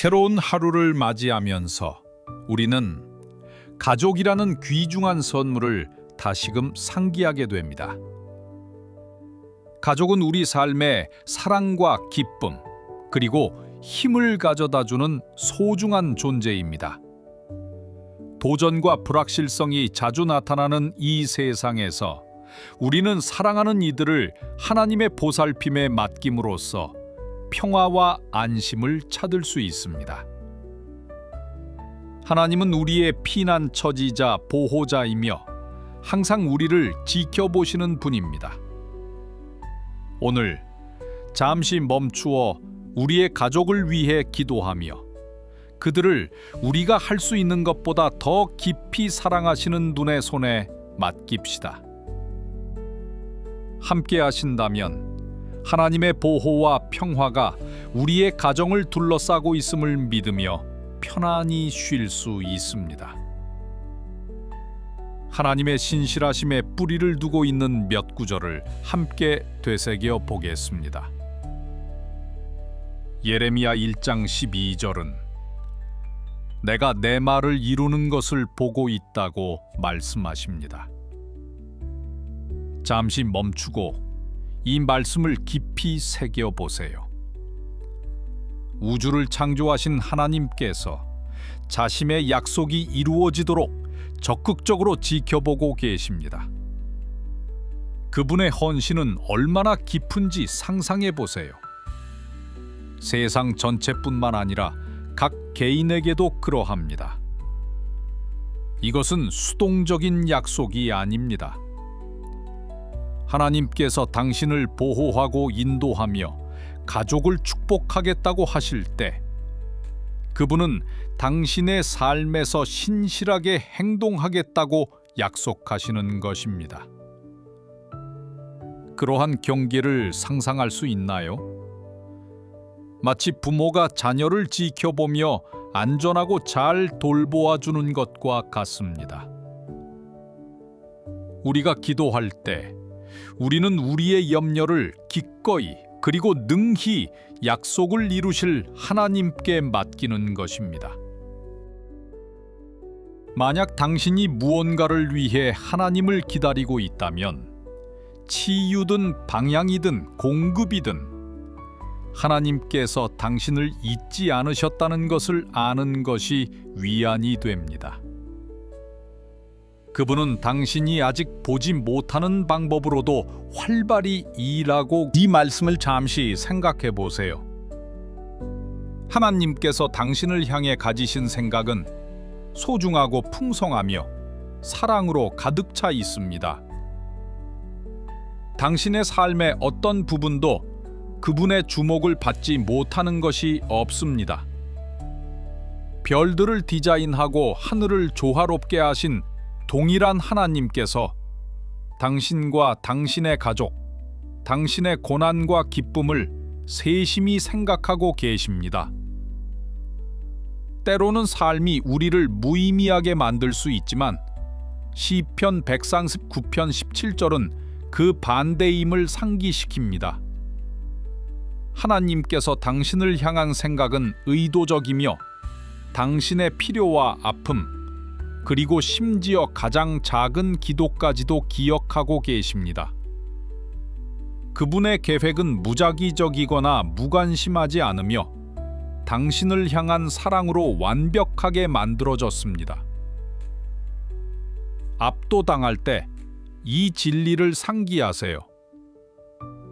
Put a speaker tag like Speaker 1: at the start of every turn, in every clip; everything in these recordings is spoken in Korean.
Speaker 1: 새로운 하루를 맞이하면서 우리는 가족이라는 귀중한 선물을 다시금 상기하게 됩니다. 가족은 우리 삶에 사랑과 기쁨, 그리고 힘을 가져다주는 소중한 존재입니다. 도전과 불확실성이 자주 나타나는 이 세상에서 우리는 사랑하는 이들을 하나님의 보살핌에 맡김으로써 평화와 안심을 찾을 수 있습니다. 하나님은 우리의 피난처지자 보호자이며 항상 우리를 지켜보시는 분입니다. 오늘 잠시 멈추어 우리의 가족을 위해 기도하며 그들을 우리가 할 수 있는 것보다 더 깊이 사랑하시는 분의 손에 맡깁시다. 함께 하신다면 하나님의 보호와 평화가 우리의 가정을 둘러싸고 있음을 믿으며 편안히 쉴 수 있습니다. 하나님의 신실하심에 뿌리를 두고 있는 몇 구절을 함께 되새겨 보겠습니다. 예레미야 1장 12절은 내가 내 말을 이루는 것을 보고 있다고 말씀하십니다. 잠시 멈추고 이 말씀을 깊이 새겨보세요. 우주를 창조하신 하나님께서 자신의 약속이 이루어지도록 적극적으로 지켜보고 계십니다. 그분의 헌신은 얼마나 깊은지 상상해 보세요. 세상 전체뿐만 아니라 각 개인에게도 그러합니다. 이것은 수동적인 약속이 아닙니다. 하나님께서 당신을 보호하고 인도하며 가족을 축복하겠다고 하실 때 그분은 당신의 삶에서 신실하게 행동하겠다고 약속하시는 것입니다. 그러한 경계를 상상할 수 있나요? 마치 부모가 자녀를 지켜보며 안전하고 잘 돌보아 주는 것과 같습니다. 우리가 기도할 때 우리는 우리의 염려를 기꺼이 그리고 능히 약속을 이루실 하나님께 맡기는 것입니다. 만약 당신이 무언가를 위해 하나님을 기다리고 있다면 치유든 방향이든 공급이든 하나님께서 당신을 잊지 않으셨다는 것을 아는 것이 위안이 됩니다. 그분은 당신이 아직 보지 못하는 방법으로도 활발히 일하고 이 말씀을 잠시 생각해 보세요. 하나님께서 당신을 향해 가지신 생각은 소중하고 풍성하며 사랑으로 가득 차 있습니다. 당신의 삶의 어떤 부분도 그분의 주목을 받지 못하는 것이 없습니다. 별들을 디자인하고 하늘을 조화롭게 하신 동일한 하나님께서 당신과 당신의 가족, 당신의 고난과 기쁨을 세심히 생각하고 계십니다. 때로는 삶이 우리를 무의미하게 만들 수 있지만 시편 139편 17절은 그 반대임을 상기시킵니다. 하나님께서 당신을 향한 생각은 의도적이며 당신의 필요와 아픔, 그리고 심지어 가장 작은 기도까지도 기억하고 계십니다. 그분의 계획은 무작위적이거나 무관심하지 않으며 당신을 향한 사랑으로 완벽하게 만들어졌습니다. 압도당할 때 이 진리를 상기하세요.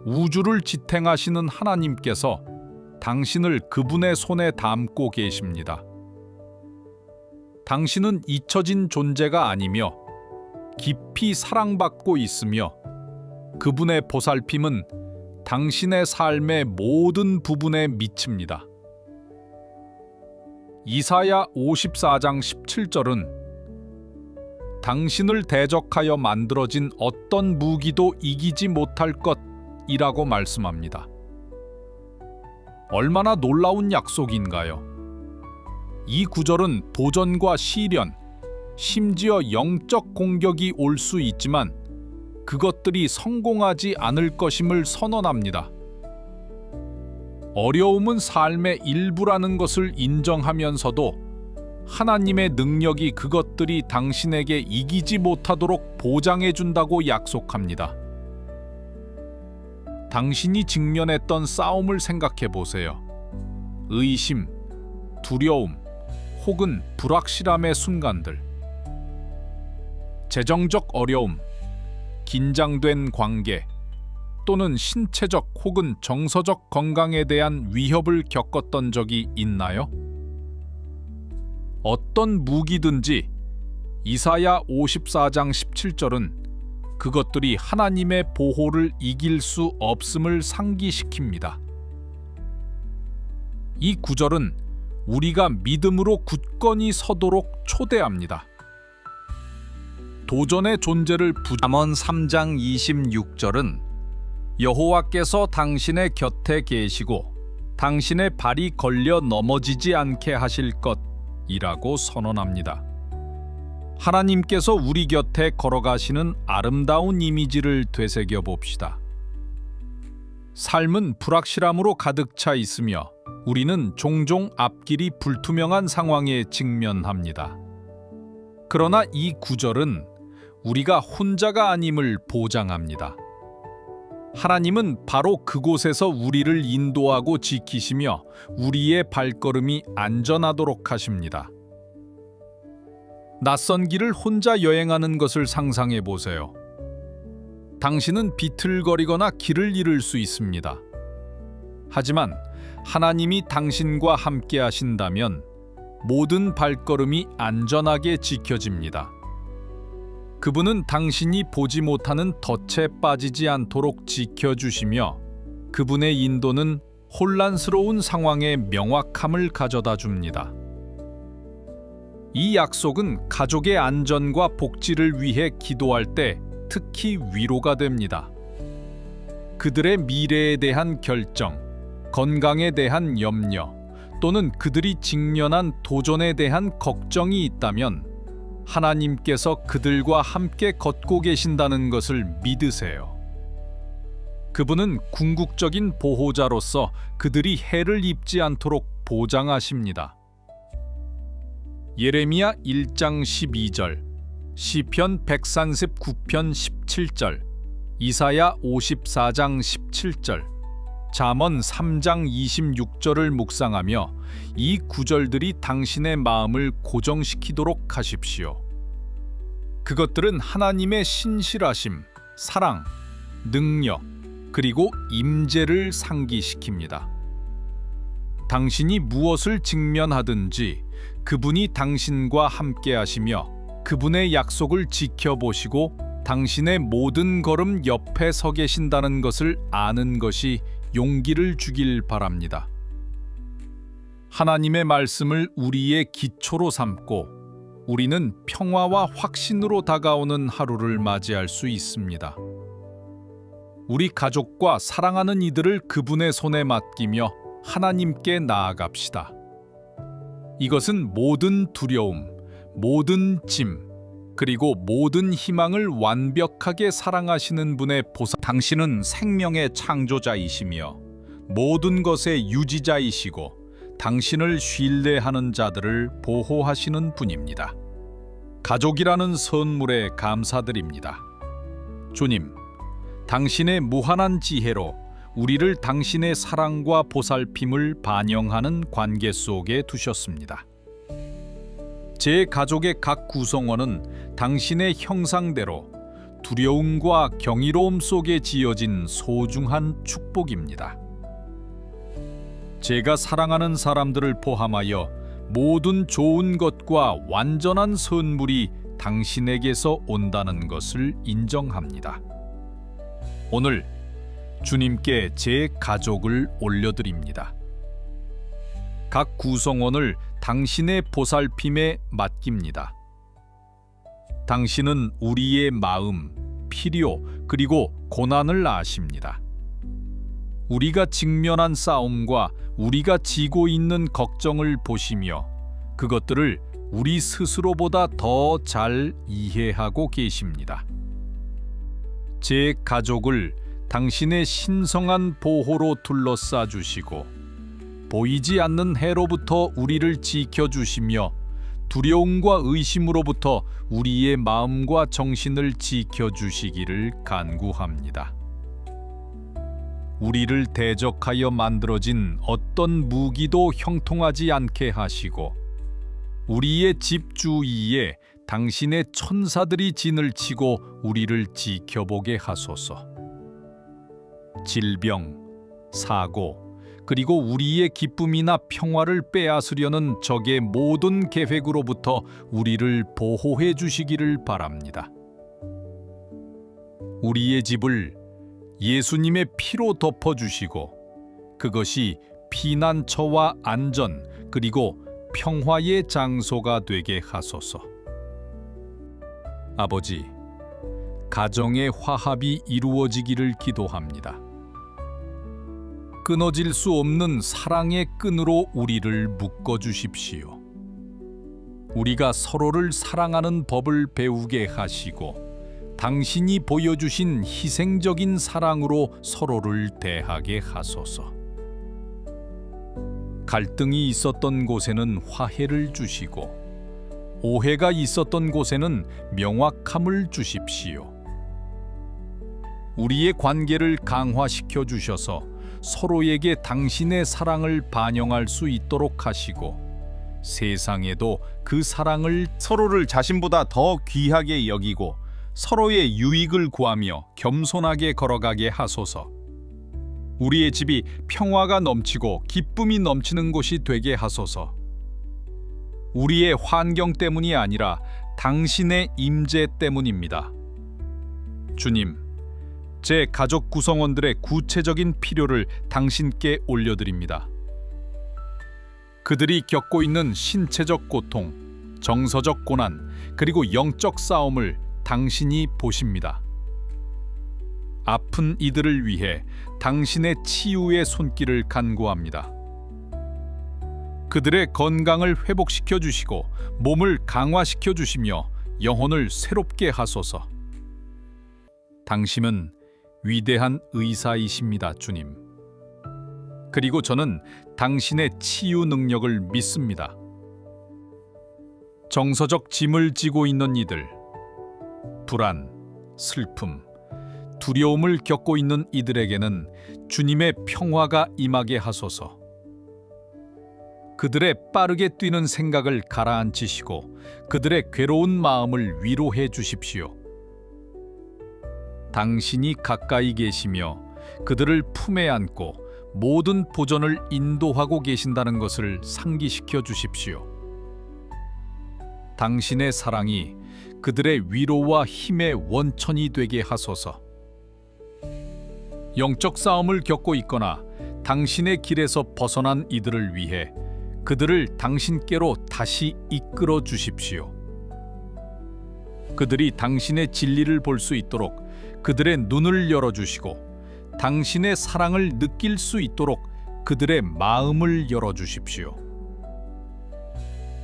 Speaker 1: 우주를 지탱하시는 하나님께서 당신을 그분의 손에 담고 계십니다. 당신은 잊혀진 존재가 아니며 깊이 사랑받고 있으며 그분의 보살핌은 당신의 삶의 모든 부분에 미칩니다. 이사야 54장 17절은 당신을 대적하여 만들어진 어떤 무기도 이기지 못할 것이라고 말씀합니다. 얼마나 놀라운 약속인가요? 이 구절은 도전과 시련, 심지어 영적 공격이 올 수 있지만 그것들이 성공하지 않을 것임을 선언합니다. 어려움은 삶의 일부라는 것을 인정하면서도 하나님의 능력이 그것들이 당신에게 이기지 못하도록 보장해 준다고 약속합니다. 당신이 직면했던 싸움을 생각해 보세요. 의심, 두려움, 혹은 불확실함의 순간들. 재정적 어려움, 긴장된 관계, 또는 신체적 혹은 정서적 건강에 대한 위협을 겪었던 적이 있나요? 어떤 무기든지 이사야 54장 17절은 그것들이 하나님의 보호를 이길 수 없음을 상기시킵니다. 이 구절은 우리가 믿음으로 굳건히 서도록 초대합니다. 도전의 존재를 잠언 3장 26절은 여호와께서 당신의 곁에 계시고 당신의 발이 걸려 넘어지지 않게 하실 것이라고 선언합니다. 하나님께서 우리 곁에 걸어가시는 아름다운 이미지를 되새겨 봅시다. 삶은 불확실함으로 가득 차 있으며 우리는 종종 앞길이 불투명한 상황에 직면합니다. 그러나 이 구절은 우리가 혼자가 아님을 보장합니다. 하나님은 바로 그곳에서 우리를 인도하고 지키시며 우리의 발걸음이 안전하도록 하십니다. 낯선 길을 혼자 여행하는 것을 상상해 보세요. 당신은 비틀거리거나 길을 잃을 수 있습니다. 하지만 하나님이 당신과 함께 하신다면 모든 발걸음이 안전하게 지켜집니다. 그분은 당신이 보지 못하는 덫에 빠지지 않도록 지켜주시며 그분의 인도는 혼란스러운 상황에 명확함을 가져다 줍니다. 이 약속은 가족의 안전과 복지를 위해 기도할 때 특히 위로가 됩니다. 그들의 미래에 대한 결정, 건강에 대한 염려, 또는 그들이 직면한 도전에 대한 걱정이 있다면 하나님께서 그들과 함께 걷고 계신다는 것을 믿으세요. 그분은 궁극적인 보호자로서 그들이 해를 입지 않도록 보장하십니다. 예레미야 1장 12절, 시편 139편 17절, 이사야 54장 17절, 잠언 3장 26절을 묵상하며 이 구절들이 당신의 마음을 고정시키도록 하십시오. 그것들은 하나님의 신실하심, 사랑, 능력, 그리고 임재를 상기시킵니다. 당신이 무엇을 직면하든지 그분이 당신과 함께 하시며 그분의 약속을 지켜보시고 당신의 모든 걸음 옆에 서 계신다는 것을 아는 것이 용기를 주길 바랍니다. 하나님의 말씀을 우리의 기초로 삼고 우리는 평화와 확신으로 다가오는 하루를 맞이할 수 있습니다. 우리 가족과 사랑하는 이들을 그분의 손에 맡기며 하나님께 나아갑시다. 이것은 모든 두려움, 모든 짐, 그리고 모든 희망을 완벽하게 사랑하시는 분의 보상. 당신은 생명의 창조자이시며 모든 것의 유지자이시고 당신을 신뢰하는 자들을 보호하시는 분입니다. 가족이라는 선물에 감사드립니다. 주님, 당신의 무한한 지혜로 우리를 당신의 사랑과 보살핌을 반영하는 관계 속에 두셨습니다. 제 가족의 각 구성원은 당신의 형상대로 두려움과 경이로움 속에 지어진 소중한 축복입니다. 제가 사랑하는 사람들을 포함하여 모든 좋은 것과 완전한 선물이 당신에게서 온다는 것을 인정합니다. 오늘 주님께 제 가족을 올려드립니다. 각 구성원을 당신의 보살핌에 맡깁니다. 당신은 우리의 마음, 필요, 그리고 고난을 아십니다. 우리가 직면한 싸움과 우리가 지고 있는 걱정을 보시며 그것들을 우리 스스로보다 더 잘 이해하고 계십니다. 제 가족을 당신의 신성한 보호로 둘러싸 주시고 보이지 않는 해로부터 우리를 지켜주시며 두려움과 의심으로부터 우리의 마음과 정신을 지켜주시기를 간구합니다. 우리를 대적하여 만들어진 어떤 무기도 형통하지 않게 하시고 우리의 집 주위에 당신의 천사들이 진을 치고 우리를 지켜보게 하소서. 질병, 사고, 그리고 우리의 기쁨이나 평화를 빼앗으려는 적의 모든 계획으로부터 우리를 보호해 주시기를 바랍니다. 우리의 집을 예수님의 피로 덮어주시고 그것이 피난처와 안전 그리고 평화의 장소가 되게 하소서. 아버지, 가정의 화합이 이루어지기를 기도합니다. 끊어질 수 없는 사랑의 끈으로 우리를 묶어 주십시오. 우리가 서로를 사랑하는 법을 배우게 하시고 당신이 보여주신 희생적인 사랑으로 서로를 대하게 하소서. 갈등이 있었던 곳에는 화해를 주시고 오해가 있었던 곳에는 명확함을 주십시오. 우리의 관계를 강화시켜 주셔서 서로에게 당신의 사랑을 반영할 수 있도록 하시고 세상에도 그 사랑을 서로를 자신보다 더 귀하게 여기고 서로의 유익을 구하며 겸손하게 걸어가게 하소서. 우리의 집이 평화가 넘치고 기쁨이 넘치는 곳이 되게 하소서. 우리의 환경 때문이 아니라 당신의 임재 때문입니다. 주님, 제 가족 구성원들의 구체적인 필요를 당신께 올려드립니다. 그들이 겪고 있는 신체적 고통, 정서적 고난, 그리고 영적 싸움을 당신이 보십니다. 아픈 이들을 위해 당신의 치유의 손길을 간구합니다. 그들의 건강을 회복시켜 주시고 몸을 강화시켜 주시며 영혼을 새롭게 하소서. 당신은 위대한 의사이십니다, 주님. 그리고 저는 당신의 치유 능력을 믿습니다. 정서적 짐을 지고 있는 이들, 불안, 슬픔, 두려움을 겪고 있는 이들에게는 주님의 평화가 임하게 하소서. 그들의 빠르게 뛰는 생각을 가라앉히시고 그들의 괴로운 마음을 위로해 주십시오. 당신이 가까이 계시며 그들을 품에 안고 모든 보전을 인도하고 계신다는 것을 상기시켜 주십시오. 당신의 사랑이 그들의 위로와 힘의 원천이 되게 하소서. 영적 싸움을 겪고 있거나 당신의 길에서 벗어난 이들을 위해 그들을 당신께로 다시 이끌어 주십시오. 그들이 당신의 진리를 볼 수 있도록 그들의 눈을 열어주시고 당신의 사랑을 느낄 수 있도록 그들의 마음을 열어주십시오.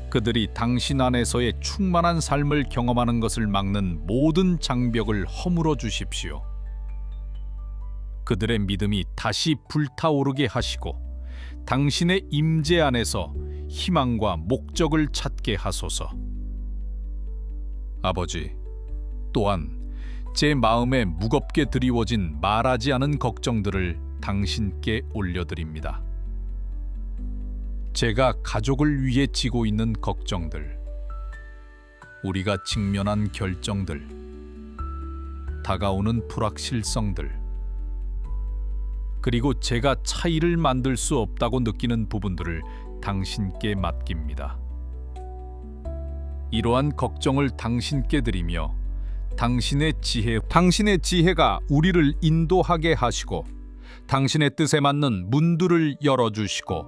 Speaker 1: 그들이 당신 안에서의 충만한 삶을 경험하는 것을 막는 모든 장벽을 허물어 주십시오. 그들의 믿음이 다시 불타오르게 하시고 당신의 임재 안에서 희망과 목적을 찾게 하소서. 아버지, 또한 제 마음에 무겁게 드리워진 말하지 않은 걱정들을 당신께 올려드립니다. 제가 가족을 위해 지고 있는 걱정들, 우리가 직면한 결정들, 다가오는 불확실성들, 그리고 제가 차이를 만들 수 없다고 느끼는 부분들을 당신께 맡깁니다. 이러한 걱정을 당신께 드리며 당신의 지혜가 우리를 인도하게 하시고 당신의 뜻에 맞는 문들을 열어주시고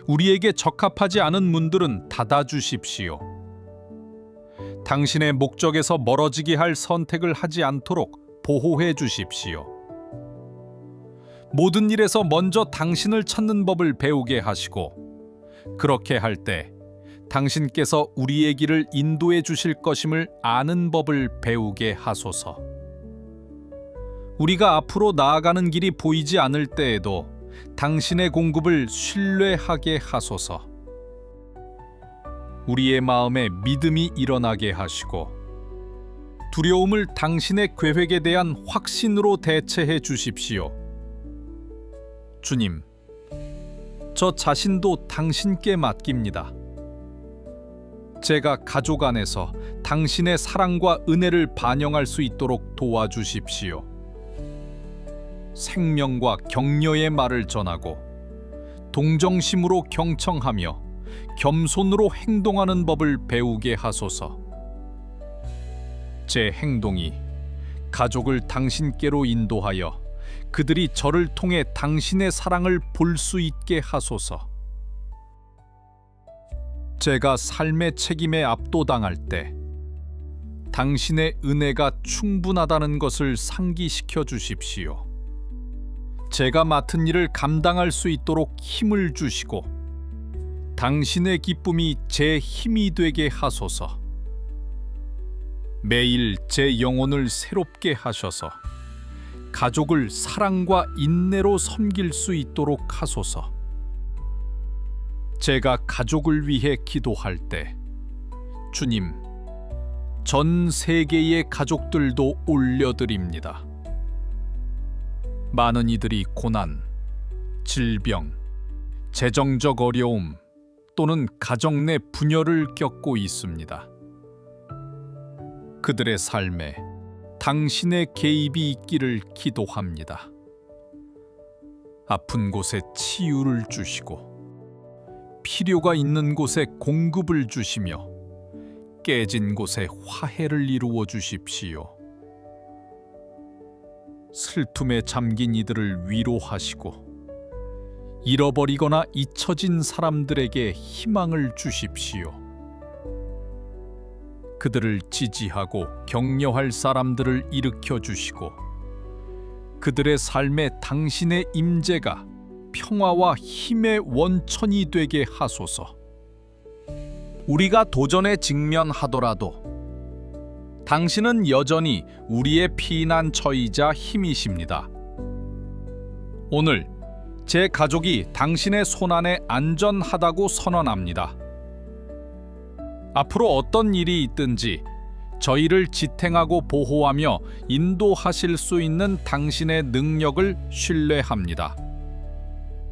Speaker 1: 우리에게 적합하지 않은 문들은 닫아주십시오. 당신의 목적에서 멀어지게 할 선택을 하지 않도록 보호해 주십시오. 모든 일에서 먼저 당신을 찾는 법을 배우게 하시고 그렇게 할 때 당신께서 우리의 길을 인도해 주실 것임을 아는 법을 배우게 하소서. 우리가 앞으로 나아가는 길이 보이지 않을 때에도 당신의 공급을 신뢰하게 하소서. 우리의 마음에 믿음이 일어나게 하시고 두려움을 당신의 계획에 대한 확신으로 대체해 주십시오. 주님, 저 자신도 당신께 맡깁니다. 제가 가족 안에서 당신의 사랑과 은혜를 반영할 수 있도록 도와주십시오. 생명과 격려의 말을 전하고 동정심으로 경청하며 겸손으로 행동하는 법을 배우게 하소서. 제 행동이 가족을 당신께로 인도하여 그들이 저를 통해 당신의 사랑을 볼 수 있게 하소서. 제가 삶의 책임에 압도당할 때 당신의 은혜가 충분하다는 것을 상기시켜 주십시오. 제가 맡은 일을 감당할 수 있도록 힘을 주시고 당신의 기쁨이 제 힘이 되게 하소서. 매일 제 영혼을 새롭게 하셔서 가족을 사랑과 인내로 섬길 수 있도록 하소서. 제가 가족을 위해 기도할 때 주님, 전 세계의 가족들도 올려드립니다. 많은 이들이 고난, 질병, 재정적 어려움 또는 가정 내 분열을 겪고 있습니다. 그들의 삶에 당신의 개입이 있기를 기도합니다. 아픈 곳에 치유를 주시고 필요가 있는 곳에 공급을 주시며 깨진 곳에 화해를 이루어 주십시오. 슬픔에 잠긴 이들을 위로하시고 잃어버리거나 잊혀진 사람들에게 희망을 주십시오. 그들을 지지하고 격려할 사람들을 일으켜 주시고 그들의 삶에 당신의 임재가 평화와 힘의 원천이 되게 하소서. 우리가 도전에 직면하더라도 당신은 여전히 우리의 피난처이자 힘이십니다. 오늘 제 가족이 당신의 손안에 안전하다고 선언합니다. 앞으로 어떤 일이 있든지 저희를 지탱하고 보호하며 인도하실 수 있는 당신의 능력을 신뢰합니다.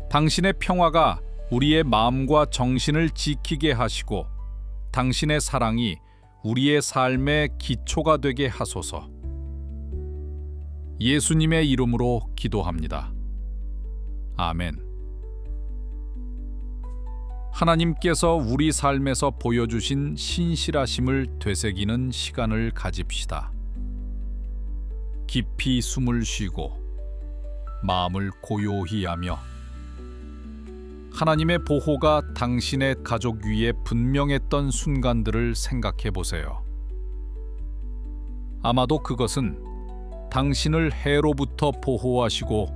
Speaker 1: 당신의 평화가 우리의 마음과 정신을 지키게 하시고 당신의 사랑이 우리의 삶의 기초가 되게 하소서. 예수님의 이름으로 기도합니다. 아멘. 하나님께서 우리 삶에서 보여주신 신실하심을 되새기는 시간을 가집시다. 깊이 숨을 쉬고 마음을 고요히 하며 하나님의 보호가 당신의 가족 위에 분명했던 순간들을 생각해 보세요. 아마도 그것은 당신을 해로부터 보호하시고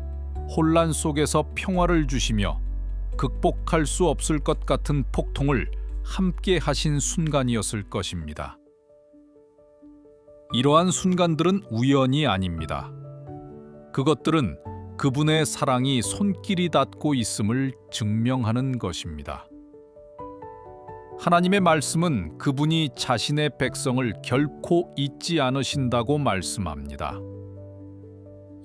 Speaker 1: 혼란 속에서 평화를 주시며 극복할 수 없을 것 같은 폭통을 함께 하신 순간이었을 것입니다. 이러한 순간들은 우연이 아닙니다. 그것들은 그분의 사랑이 손길이 닿고 있음을 증명하는 것입니다. 하나님의 말씀은 그분이 자신의 백성을 결코 잊지 않으신다고 말씀합니다.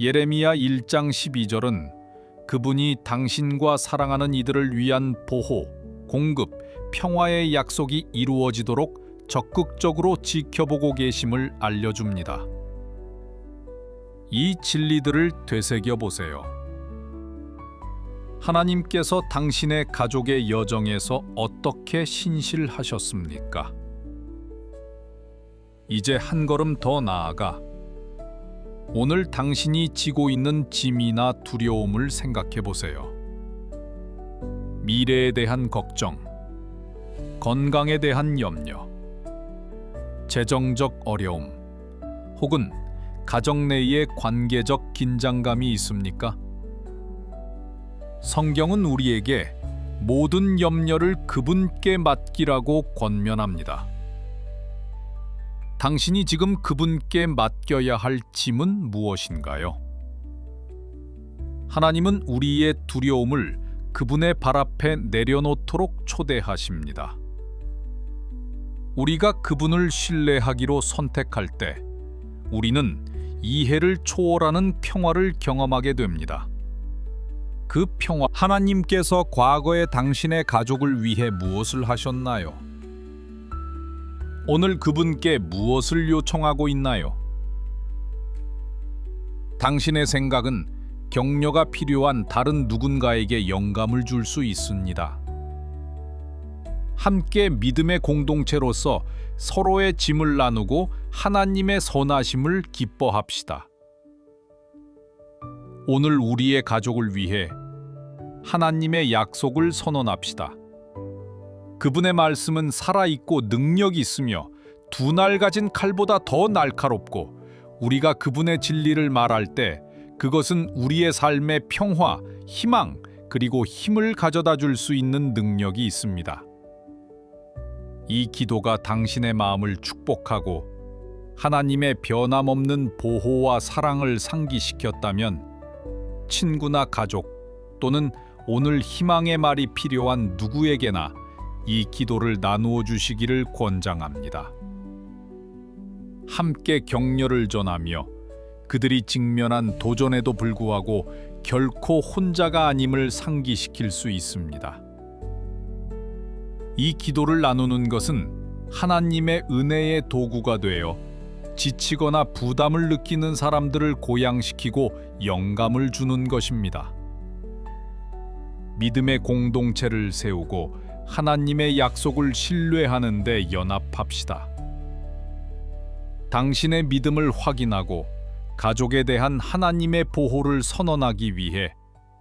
Speaker 1: 예레미야 1장 12절은 그분이 당신과 사랑하는 이들을 위한 보호, 공급, 평화의 약속이 이루어지도록 적극적으로 지켜보고 계심을 알려줍니다. 이 진리들을 되새겨 보세요. 하나님께서 당신의 가족의 여정에서 어떻게 신실하셨습니까? 이제 한 걸음 더 나아가 오늘 당신이 지고 있는 짐이나 두려움을 생각해 보세요. 미래에 대한 걱정, 건강에 대한 염려, 재정적 어려움, 혹은 가정 내의 관계적 긴장감이 있습니까? 성경은 우리에게 모든 염려를 그분께 맡기라고 권면합니다. 당신이 지금 그분께 맡겨야 할 짐은 무엇인가요? 하나님은 우리의 두려움을 그분의 발 앞에 내려놓도록 초대하십니다. 우리가 그분을 신뢰하기로 선택할 때 우리는 이해를 초월하는 평화를 경험하게 됩니다. 그 평화, 하나님께서 과거에 당신의 가족을 위해 무엇을 하셨나요? 오늘 그분께 무엇을 요청하고 있나요? 당신의 생각은 격려가 필요한 다른 누군가에게 영감을 줄 수 있습니다. 함께 믿음의 공동체로서 서로의 짐을 나누고 하나님의 선하심을 기뻐합시다. 오늘 우리의 가족을 위해 하나님의 약속을 선언합시다. 그분의 말씀은 살아있고 능력이 있으며 두 날 가진 칼보다 더 날카롭고 우리가 그분의 진리를 말할 때 그것은 우리의 삶의 평화, 희망, 그리고 힘을 가져다 줄 수 있는 능력이 있습니다. 이 기도가 당신의 마음을 축복하고 하나님의 변함없는 보호와 사랑을 상기시켰다면 친구나 가족 또는 오늘 희망의 말이 필요한 누구에게나 이 기도를 나누어 주시기를 권장합니다. 함께 격려를 전하며 그들이 직면한 도전에도 불구하고 결코 혼자가 아님을 상기시킬 수 있습니다. 이 기도를 나누는 것은 하나님의 은혜의 도구가 되어 지치거나 부담을 느끼는 사람들을 고양시키고 영감을 주는 것입니다. 믿음의 공동체를 세우고 하나님의 약속을 신뢰하는 데 연합합시다. 당신의 믿음을 확인하고 가족에 대한 하나님의 보호를 선언하기 위해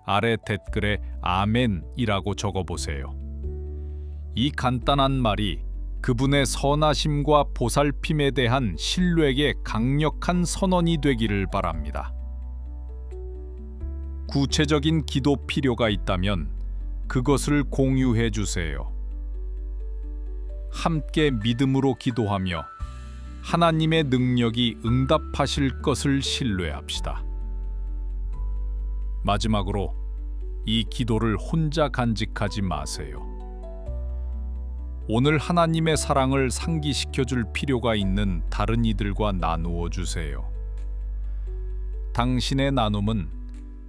Speaker 1: 아래 댓글에 아멘이라고 적어보세요. 이 간단한 말이 그분의 선하심과 보살핌에 대한 신뢰의 강력한 선언이 되기를 바랍니다. 구체적인 기도 필요가 있다면 그것을 공유해 주세요. 함께 믿음으로 기도하며 하나님의 능력이 응답하실 것을 신뢰합시다. 마지막으로 이 기도를 혼자 간직하지 마세요. 오늘 하나님의 사랑을 상기시켜 줄 필요가 있는 다른 이들과 나누어 주세요. 당신의 나눔은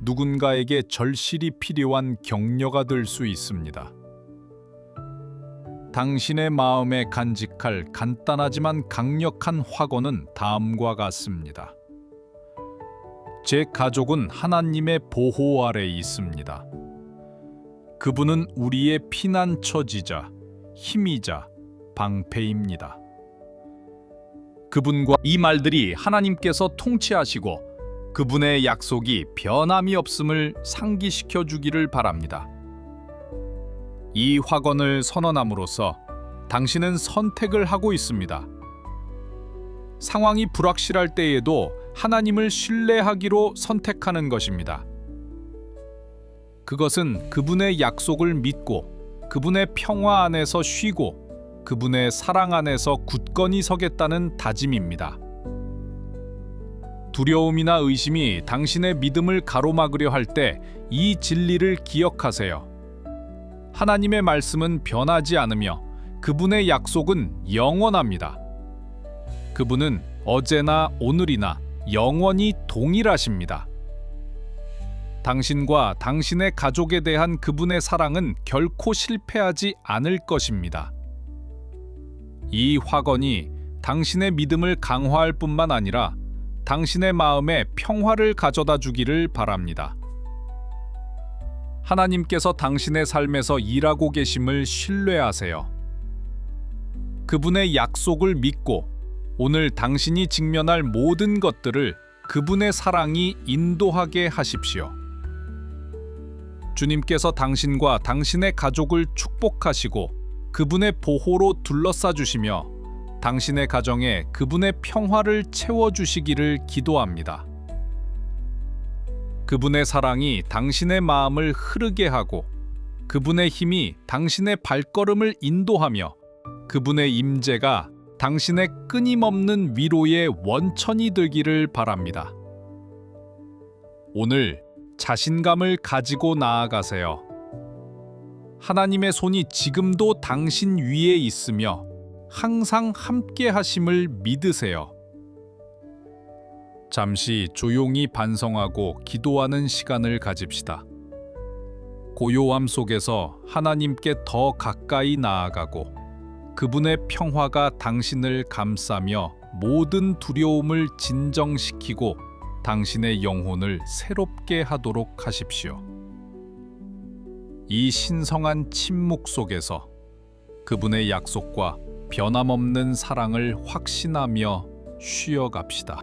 Speaker 1: 누군가에게 절실히 필요한 격려가 될 수 있습니다. 당신의 마음에 간직할 간단하지만 강력한 확언은 다음과 같습니다. 제 가족은 하나님의 보호 아래 있습니다. 그분은 우리의 피난처지자 힘이자 방패입니다. 그분과 이 말들이 하나님께서 통치하시고 그분의 약속이 변함이 없음을 상기시켜 주기를 바랍니다. 이 확언을 선언함으로써 당신은 선택을 하고 있습니다. 상황이 불확실할 때에도 하나님을 신뢰하기로 선택하는 것입니다. 그것은 그분의 약속을 믿고 그분의 평화 안에서 쉬고 그분의 사랑 안에서 굳건히 서겠다는 다짐입니다. 두려움이나 의심이 당신의 믿음을 가로막으려 할 때 이 진리를 기억하세요. 하나님의 말씀은 변하지 않으며 그분의 약속은 영원합니다. 그분은 어제나 오늘이나 영원히 동일하십니다. 당신과 당신의 가족에 대한 그분의 사랑은 결코 실패하지 않을 것입니다. 이 확언이 당신의 믿음을 강화할 뿐만 아니라 당신의 마음에 평화를 가져다 주기를 바랍니다. 하나님께서 당신의 삶에서 일하고 계심을 신뢰하세요. 그분의 약속을 믿고 오늘 당신이 직면할 모든 것들을 그분의 사랑이 인도하게 하십시오. 주님께서 당신과 당신의 가족을 축복하시고 그분의 보호로 둘러싸 주시며 당신의 가정에 그분의 평화를 채워주시기를 기도합니다. 그분의 사랑이 당신의 마음을 흐르게 하고 그분의 힘이 당신의 발걸음을 인도하며 그분의 임재가 당신의 끊임없는 위로의 원천이 되기를 바랍니다. 오늘 자신감을 가지고 나아가세요. 하나님의 손이 지금도 당신 위에 있으며 항상 함께 하심을 믿으세요. 잠시 조용히 반성하고 기도하는 시간을 가집시다. 고요함 속에서 하나님께 더 가까이 나아가고 그분의 평화가 당신을 감싸며 모든 두려움을 진정시키고 당신의 영혼을 새롭게 하도록 하십시오. 이 신성한 침묵 속에서 그분의 약속과 변함없는 사랑을 확신하며 쉬어갑시다.